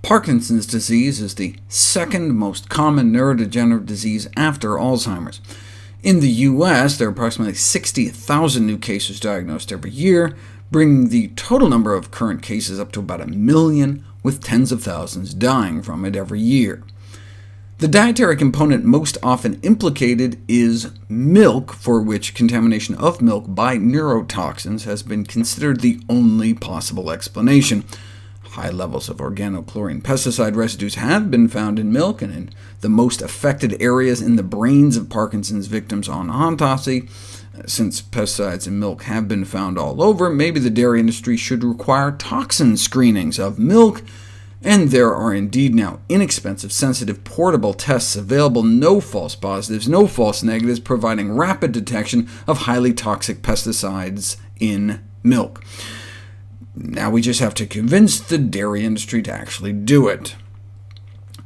Parkinson's disease is the second most common neurodegenerative disease after Alzheimer's. In the U.S., there are approximately 60,000 new cases diagnosed every year, bringing the total number of current cases up to about 1 million, with tens of thousands dying from it every year. The dietary component most often implicated is milk, for which contamination of milk by neurotoxins has been considered the only possible explanation. High levels of organochlorine pesticide residues have been found in milk, and in the most affected areas in the brains of Parkinson's victims on autopsy. Since pesticides in milk have been found all over, maybe the dairy industry should require toxin screenings of milk, and there are indeed now inexpensive, sensitive, portable tests available, no false positives, no false negatives, providing rapid detection of highly toxic pesticides in milk. Now we just have to convince the dairy industry to actually do it.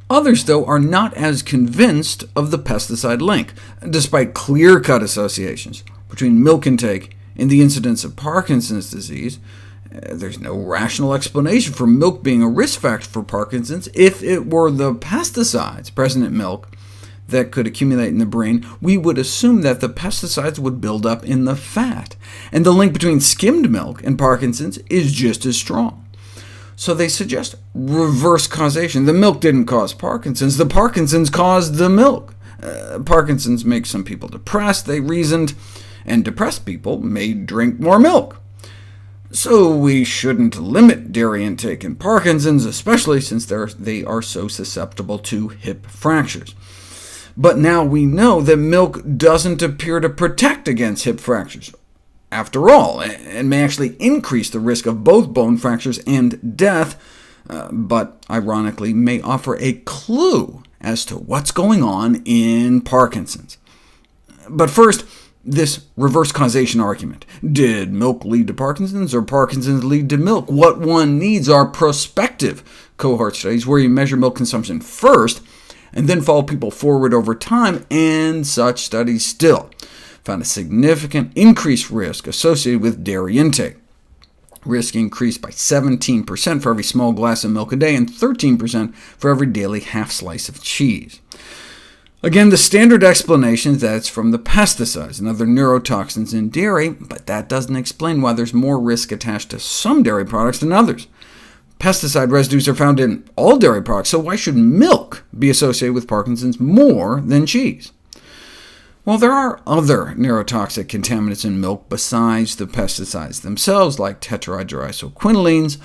Others, though, are not as convinced of the pesticide link, despite clear-cut associations between milk intake and the incidence of Parkinson's disease. There's no rational explanation for milk being a risk factor for Parkinson's. If it were the pesticides present in milk that could accumulate in the brain, we would assume that the pesticides would build up in the fat, and the link between skimmed milk and Parkinson's is just as strong. So they suggest reverse causation. The milk didn't cause Parkinson's, the Parkinson's caused the milk. Parkinson's makes some people depressed, they reasoned, and depressed people may drink more milk. So we shouldn't limit dairy intake in Parkinson's, especially since they are so susceptible to hip fractures. But now we know that milk doesn't appear to protect against hip fractures, after all, and may actually increase the risk of both bone fractures and death, but ironically may offer a clue as to what's going on in Parkinson's. But first, this reverse causation argument. Did milk lead to Parkinson's, or Parkinson's lead to milk? What one needs are prospective cohort studies, where you measure milk consumption first, and then follow people forward over time, and such studies still found a significant increased risk associated with dairy intake. Risk increased by 17% for every small glass of milk a day, and 13% for every daily half slice of cheese. Again, the standard explanation is that it's from the pesticides and other neurotoxins in dairy, but that doesn't explain why there's more risk attached to some dairy products than others. Pesticide residues are found in all dairy products, so why should milk be associated with Parkinson's more than cheese? Well, there are other neurotoxic contaminants in milk besides the pesticides themselves, like tetrahydroisoquinolines,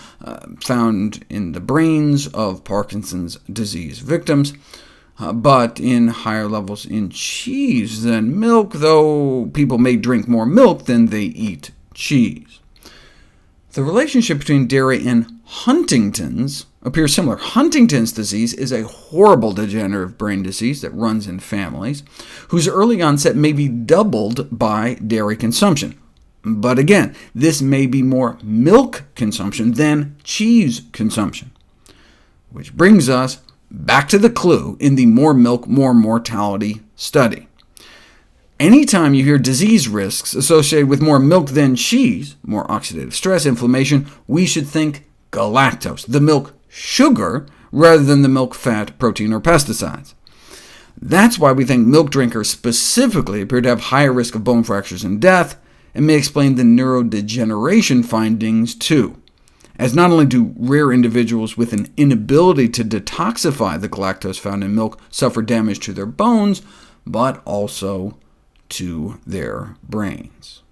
found in the brains of Parkinson's disease victims, but in higher levels in cheese than milk, though people may drink more milk than they eat cheese. The relationship between dairy and Huntington's appears similar. Huntington's disease is a horrible degenerative brain disease that runs in families, whose early onset may be doubled by dairy consumption. But again, this may be more milk consumption than cheese consumption. Which brings us back to the clue in the more milk, more mortality study. Anytime you hear disease risks associated with more milk than cheese, more oxidative stress, inflammation, we should think galactose, the milk sugar, rather than the milk fat, protein, or pesticides. That's why we think milk drinkers specifically appear to have higher risk of bone fractures and death, and may explain the neurodegeneration findings too, as not only do rare individuals with an inability to detoxify the galactose found in milk suffer damage to their bones, but also to their brains.